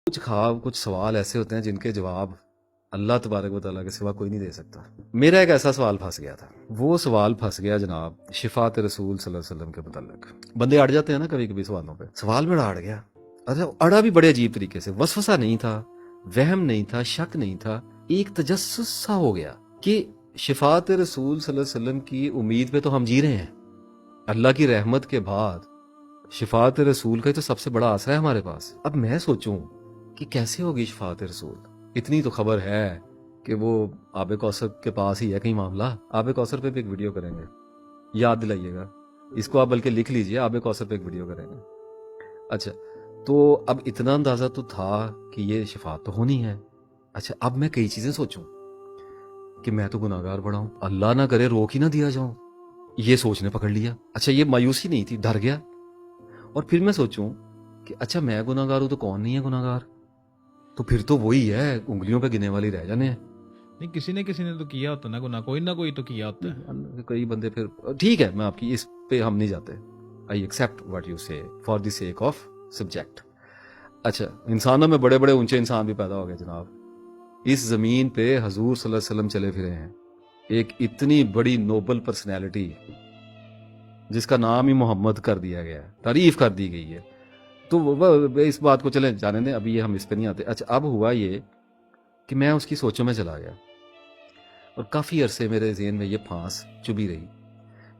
کچھ خواب کچھ سوال ایسے ہوتے ہیں جن کے جواب اللہ تبارک و تعالیٰ کے سوا کوئی نہیں دے سکتا. میرا ایک ایسا سوال پھنس گیا تھا. وہ سوال پھنس گیا جناب شفاعت رسول صلی اللہ علیہ وسلم کے متعلق. بندے اڑ جاتے ہیں نا کبھی کبھی سوالوں پہ. سوال میرا اڑ گیا. اچھا اڑا بھی بڑے عجیب طریقے سے. وسوسہ نہیں تھا, وہم نہیں تھا, شک نہیں تھا, ایک تجسس سا ہو گیا کہ شفاعت رسول صلی اللہ علیہ وسلم کی امید پہ تو ہم جی رہے ہیں. اللہ کی رحمت کے بعد شفاعت رسول کا تو سب سے بڑا آسرا ہے ہمارے پاس. اب میں سوچوں کہ کیسے ہوگی شفاعت رسول. اتنی تو خبر ہے کہ وہ آب کوثر کے پاس ہی ہے کہیں معاملہ. آب کوثر پہ بھی ایک ویڈیو کریں گے, یاد دلائیے گا اس کو, آپ بلکہ لکھ لیجئے, آب کوثر پہ ایک ویڈیو کریں گے. اچھا تو اب اتنا اندازہ تو تھا کہ یہ شفاعت تو ہونی ہے. اچھا اب میں کئی چیزیں سوچوں کہ میں تو گناہگار بڑا ہوں, اللہ نہ کرے روک ہی نہ دیا جاؤں, یہ سوچنے پکڑ لیا. اچھا یہ مایوسی نہیں تھی, ڈر گیا. اور پھر میں سوچوں کہ اچھا میں گناہگار ہوں تو کون نہیں ہے گناہگار, تو پھر تو وہی ہے, انگلیوں پہ گنے والی رہ جانے ہیں. نہیں کسی نے تو کیا ہوتا نا گناہ, کوئی نہ کوئی تو کیا ہوتا ہے. کئی بندے پھر ٹھیک ہے, میں آپ کی اس پہ ہم نہیں جاتے. آئی ایکسیپٹ واٹ یو سے for the sake of subject. اچھا انسانوں میں بڑے بڑے اونچے انسان بھی پیدا ہو گئے جناب. اس زمین پہ حضور صلی اللہ علیہ وسلم چلے پھرے ہیں, ایک اتنی بڑی نوبل پرسنالٹی جس کا نام ہی محمد کر دیا گیا ہے, تعریف کر دی گئی ہے. تو اس بات کو چلیں جانے دیں, ابھی یہ ہم اس پہ نہیں آتے. اچھا اب ہوا یہ کہ میں اس کی سوچوں میں چلا گیا اور کافی عرصے میرے ذہن میں یہ پھانس چبھی رہی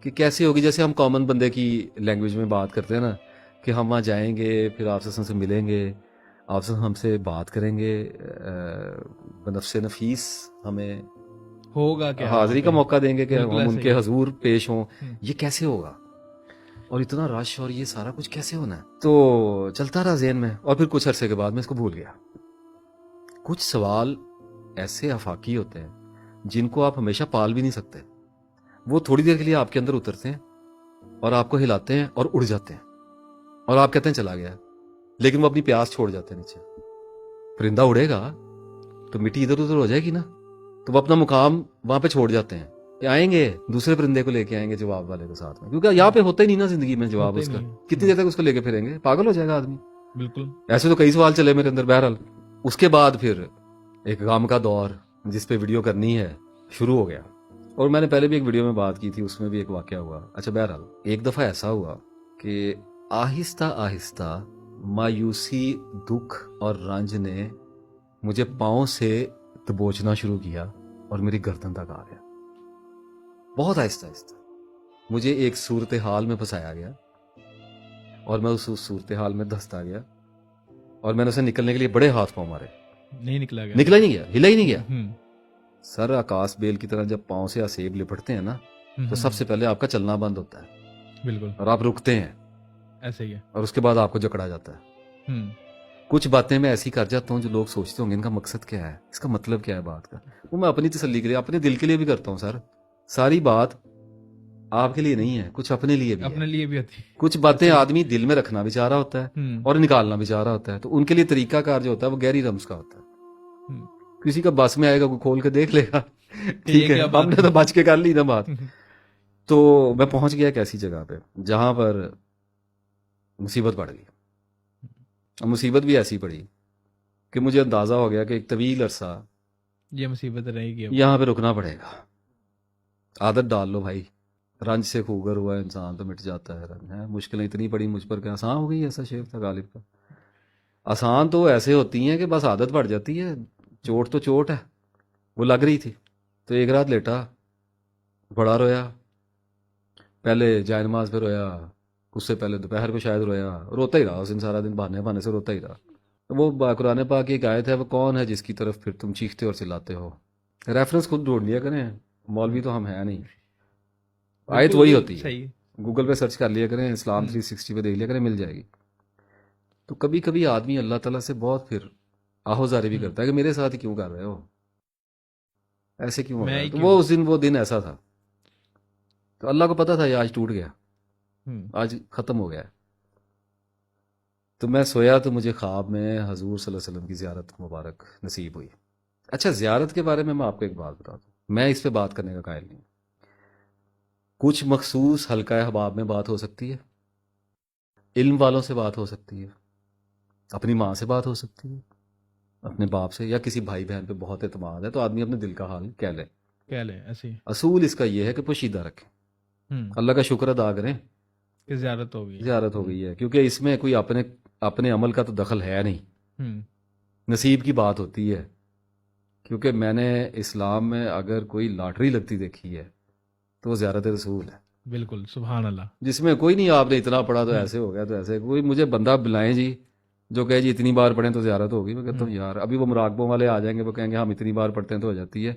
کہ کیسے ہوگی. جیسے ہم کامن بندے کی لینگویج میں بات کرتے ہیں نا کہ ہم وہاں جائیں گے, پھر آپ سے ملیں گے, آپ سے ہم سے بات کریں گے, بنفس نفیس ہمیں ہوگا کیا حاضری کا موقع دیں گے کہ بالکل ہم ان ایسے کے ہی. حضور پیش ہوں. یہ کیسے ہوگا اور اتنا رش اور یہ سارا کچھ کیسے ہونا ہے. تو چلتا رہا ذہن میں, اور پھر کچھ عرصے کے بعد میں اس کو بھول گیا. کچھ سوال ایسے آفاقی ہوتے ہیں جن کو آپ ہمیشہ پال بھی نہیں سکتے. وہ تھوڑی دیر کے لیے آپ کے اندر اترتے ہیں اور آپ کو ہلاتے ہیں اور اڑ جاتے ہیں, اور آپ کہتے ہیں چلا گیا, لیکن وہ اپنی پیاس چھوڑ جاتے ہیں نیچے. پرندہ اڑے گا تو مٹی ادھر ادھر ہو جائے گی نا, تو وہ اپنا مقام وہاں پہ چھوڑ جاتے ہیں. آئیں گے دوسرے پرندے کو لے کے آئیں گے جواب والے کے ساتھ میں, کیونکہ یہاں پہ ہوتا ہی نہیں نا زندگی میں جواب اس کا. کتنی دیر تک اس کو لے کے پھریں گے, پاگل ہو جائے گا آدمی. بالکل ایسے تو کئی سوال چلے میرے اندر. بہرحال اس کے بعد پھر ایک غم کا دور جس پہ ویڈیو کرنی ہے شروع ہو گیا. اور میں نے پہلے بھی ایک ویڈیو میں بات کی تھی, اس میں بھی ایک واقعہ ہوا. اچھا بہرحال ایک دفعہ ایسا ہوا کہ آہستہ آہستہ مایوسی, دکھ اور رنج نے مجھے پاؤں سے دبوچنا شروع کیا اور میری گردن تک آ گیا. بہت آہستہ آہستہ مجھے ایک صورتحال میں پھنسایا گیا اور میں اس صورتحال میں دھستا گیا, اور میں نے اسے نکلنے کے لیے بڑے ہاتھ پاؤں مارے. نہیں نکلا ہی نہیں گیا, ہلا ہی نہیں گیا. سر آکاش بیل کی طرح جب پاؤں سے اسیب لپٹتے ہیں نا تو سب سے پہلے آپ کا چلنا بند ہوتا ہے, بالکل, اور آپ رکتے ہیں, ایسے ہی ہے. اور اس کے بعد آپ کو جکڑا جاتا ہے. کچھ باتیں میں ایسی کر جاتا ہوں جو لوگ سوچتے ہوں گے ان کا مقصد کیا ہے, اس کا مطلب کیا ہے بات کا, وہ میں اپنی تسلی کے لیے, اپنے دل کے لیے بھی کرتا ہوں. سر ساری بات آپ کے لیے نہیں ہے, کچھ اپنے لیے بھی اپنے لیے بھی ہوتی. کچھ باتیں آدمی دل میں رکھنا بھی چاہ رہا ہوتا ہے اور نکالنا بھی چاہ رہا ہوتا ہے, تو ان کے لیے طریقہ کار جو ہوتا ہے وہ گہری رمز کا ہوتا ہے. کسی کا بس میں آئے گا, کوئی کھول کے دیکھ لے گا, ٹھیک ہے, ہم نے تو بچ کے کر لی نا بات. تو میں پہنچ گیا ایک ایسی جگہ پہ جہاں پر مصیبت پڑ گئی. مصیبت بھی ایسی پڑی کہ مجھے اندازہ ہو گیا کہ ایک طویل عرصہ یہ مصیبت رہے گی, یہاں پہ رکنا پڑے گا. عادت ڈال لو بھائی, رنج سے خوگر ہوا انسان تو مٹ جاتا ہے. رنج ہے, مشکلیں اتنی پڑی مجھ پر کہ آسان ہو گئی, ایسا شعر تھا غالب کا. آسان تو ایسے ہوتی ہیں کہ بس عادت پڑ جاتی ہے. چوٹ تو چوٹ ہے, وہ لگ رہی تھی. تو ایک رات لیٹا, بڑا رویا, پہلے جائے نماز پہ رویا, اس سے پہلے دوپہر کو شاید رویا, روتا ہی رہا اس دن سارا دن, بہانے سے روتا ہی رہا. وہ قرآن پاک کی ایک آیت ہے, وہ کون ہے جس کی طرف پھر تم چیختے اور چلاتے ہو. ریفرنس خود ڈھونڈ لیا کریں, مولوی تو ہم ہیں نہیں. آیت وہی ہوتی ہے, گوگل پہ سرچ کر لیا کریں, اسلام 360 پہ دیکھ لیا کریں, مل جائے گی. تو کبھی کبھی آدمی اللہ تعالیٰ سے بہت پھر آہوزاری بھی کرتا ہے کہ میرے ساتھ ہی کیوں کر رہے ہو, ایسے کیوں ہو رہا ہے. تو وہ اس دن وہ دن ایسا تھا, تو اللہ کو پتا تھا یہ آج ٹوٹ گیا, آج ختم ہو گیا. تو میں سویا تو مجھے خواب میں حضور صلی اللہ علیہ وسلم کی زیارت مبارک نصیب ہوئی. اچھا زیارت کے بارے میں آپ کو ایک بات بتا دوں, میں اس پہ بات کرنے کا قائل نہیں. کچھ مخصوص حلقہ احباب میں بات ہو سکتی ہے, علم والوں سے بات ہو سکتی ہے, اپنی ماں سے بات ہو سکتی ہے، اپنے باپ سے، یا کسی بھائی بہن پہ بہت اعتماد ہے تو آدمی اپنے دل کا حال کہہ لے. کہہ لیں ایسے ہی. اصول اس کا یہ ہے کہ پوشیدہ رکھیں، اللہ کا شکر ادا کریں کہ زیارت ہو گئی. زیارت ہو گئی ہے، کیونکہ اس میں کوئی اپنے عمل کا تو دخل ہے نہیں، ہوں. نصیب کی بات ہوتی ہے. کیونکہ میں نے اسلام میں اگر کوئی لاٹری لگتی دیکھی ہے تو وہ زیارت رسول ہے، بالکل سبحان اللہ. جس میں کوئی نہیں آپ نے اتنا پڑھا تو ایسے ہو گیا تو ایسے. کوئی مجھے بندہ بلائیں جی جو کہے جی اتنی بار پڑھیں تو زیارت ہوگی، میں کہتا ہوں یار ابھی وہ مراقبوں والے آ جائیں گے، وہ کہیں گے ہم اتنی بار پڑھتے ہیں تو ہو جاتی ہے.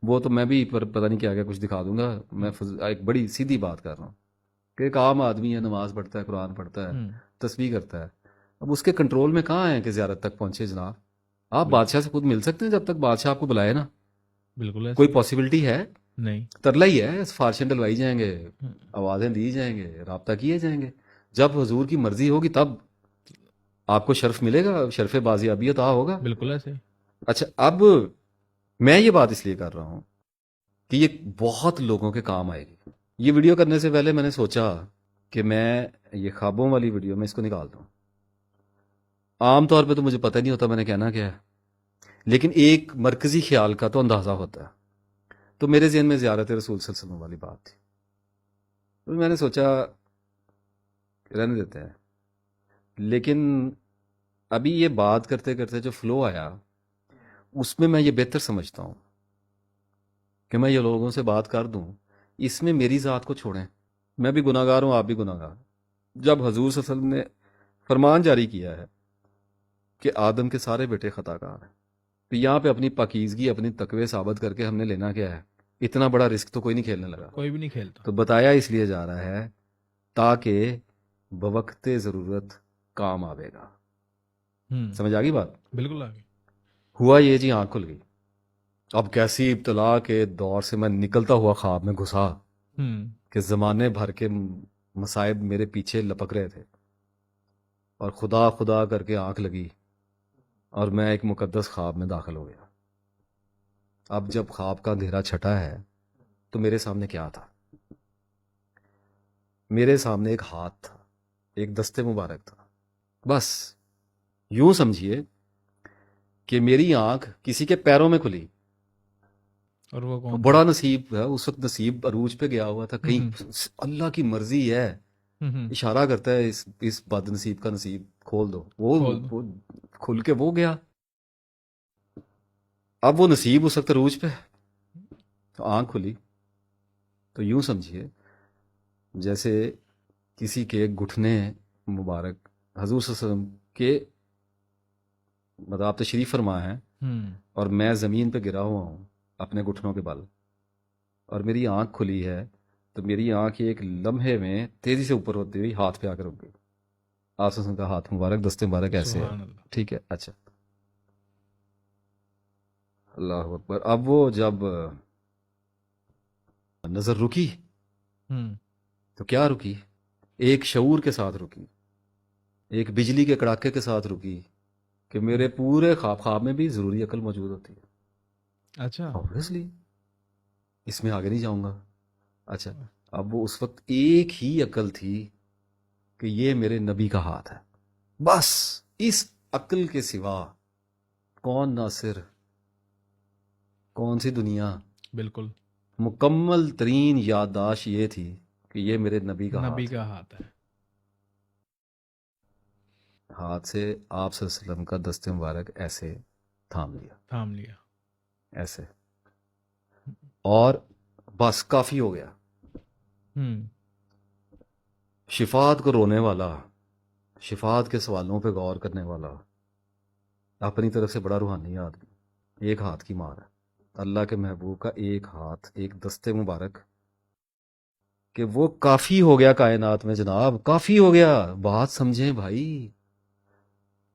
وہ تو میں بھی پتہ نہیں کیا کچھ دکھا دوں گا. میں ایک بڑی سیدھی بات کر رہا ہوں کہ ایک عام آدمی ہے، نماز پڑھتا ہے، قرآن پڑھتا ہے، تسبیح کرتا ہے. اب اس کے کنٹرول میں کہاں ہے کہ زیارت تک پہنچے جناب؟ آپ بادشاہ سے خود مل سکتے ہیں جب تک بادشاہ آپ کو بلائے نا. بالکل ایسے کوئی پاسبلٹی ہے؟ نہیں. ترلا ہی ہے. فارشن ڈلوائی جائیں گے، آوازیں دی جائیں گے، رابطہ کیے جائیں گے. جب حضور کی مرضی ہوگی تب آپ کو شرف ملے گا، شرف بازیابی عطا ہوگا. بالکل ایسے. اچھا، اب میں یہ بات اس لیے کر رہا ہوں کہ یہ بہت لوگوں کے کام آئے گی. یہ ویڈیو کرنے سے پہلے میں نے سوچا کہ میں یہ خوابوں والی ویڈیو میں اس کو نکال دوں. عام طور پہ تو مجھے پتہ نہیں ہوتا میں نے کہنا کیا ہے، لیکن ایک مرکزی خیال کا تو اندازہ ہوتا ہے. تو میرے ذہن میں زیارت رسول صلی اللہ علیہ وسلم والی بات تھی، تو میں نے سوچا رہنے دیتے ہیں. لیکن ابھی یہ بات کرتے کرتے جو فلو آیا اس میں یہ بہتر سمجھتا ہوں کہ میں یہ لوگوں سے بات کر دوں. اس میں میری ذات کو چھوڑیں، میں بھی گناہ گار ہوں، آپ بھی گناہ گار. جب حضور صلی اللہ علیہ وسلم نے فرمان جاری کیا ہے کہ آدم کے سارے بیٹے خطا کار ہیں، تو یہاں پہ اپنی پاکیزگی، اپنی تقوی ثابت کر کے ہم نے لینا کیا ہے؟ اتنا بڑا رسک تو کوئی نہیں کھیلنے لگا. کوئی بھی نہیں کھیلتا. تو بتایا اس لیے جا رہا ہے تاکہ بوقت ضرورت کام آئے گا. سمجھ آ گئی بات؟ بالکل آگے. ہوا یہ جی، آنکھ کھل گئی. اب کیسی ابتلا کے دور سے میں نکلتا ہوا خواب میں گھسا کہ زمانے بھر کے مصائب میرے پیچھے لپک رہے تھے، اور خدا خدا کر کے آنکھ لگی اور میں ایک مقدس خواب میں داخل ہو گیا. اب جب خواب کا اندھیرا چھٹا ہے تو میرے سامنے کیا تھا؟ میرے سامنے ایک ہاتھ تھا، ایک دستے مبارک تھا. بس یوں سمجھیے کہ میری آنکھ کسی کے پیروں میں کھلی. اور وہ کون؟ بڑا نصیب ہے اس وقت، نصیب عروج پہ گیا ہوا تھا کہیں. اللہ کی مرضی ہے، اشارہ کرتا ہے اس بد نصیب کا نصیب کھول دو. وہ کھل کے وہ گیا. اب وہ نصیب اس وقت عروج پہ، تو آنکھ کھلی. تو یوں سمجھیے جیسے کسی کے گھٹنے مبارک حضور صلی اللہ علیہ وسلم کے مطلب آپ تشریف فرما ہیں اور میں زمین پہ گرا ہوا ہوں اپنے گھٹنوں کے بل، اور میری آنکھ کھلی ہے. تو میری آنکھ ایک لمحے میں تیزی سے اوپر ہوتی ہوئی ہاتھ پہ آ کر رک گئی. آپ سے کا ہاتھ مبارک، دستے مبارک ایسے ہے. ٹھیک ہے، اچھا، اللہ اکبر. اب وہ جب نظر رکی تو کیا رکی؟ ایک شعور کے ساتھ رکی، ایک بجلی کے کڑاکے کے ساتھ رکی کہ میرے پورے خواب میں بھی ضروری عقل موجود ہوتی ہے. اچھا، obviously اس میں آگے نہیں جاؤں گا. اچھا، اب وہ اس وقت ایک ہی عقل تھی کہ یہ میرے نبی کا ہاتھ ہے. بس اس عقل کے سوا کون ناصر، کون سی دنیا. بالکل مکمل ترین یادداشت یہ تھی کہ یہ میرے نبی کا ہاتھ ہے. ہاتھ سے آپ صلی اللہ علیہ وسلم کا دست مبارک ایسے تھام لیا ایسے، اور بس کافی ہو گیا. شفاعت کو رونے والا، شفاعت کے سوالوں پہ غور کرنے والا، اپنی طرف سے بڑا روحانی آدمی، ایک ہاتھ کی مار ہے. اللہ کے محبوب کا ایک ہاتھ، ایک دستے مبارک، کہ وہ کافی ہو گیا کائنات میں جناب، کافی ہو گیا. بات سمجھیں بھائی،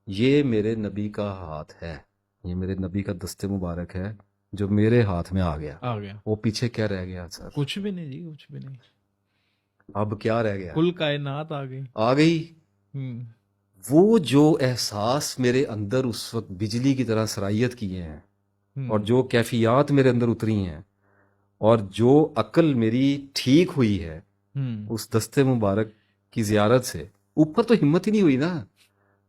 یہ میرے نبی کا ہاتھ ہے، یہ میرے نبی کا دستے مبارک ہے جو میرے ہاتھ میں آ گیا. وہ پیچھے کیا رہ گیا سر؟ کچھ بھی نہیں جی، کچھ بھی نہیں. اب کیا رہ گیا؟ کل کائنات آ گئی. وہ جو احساس میرے اندر اس وقت بجلی کی طرح سرائیت کیے ہیں، اور جو کیفیات میرے اندر اتری ہیں، اور جو عقل میری ٹھیک ہوئی ہے اس دستے مبارک کی زیارت سے، اوپر تو ہمت ہی نہیں ہوئی نا.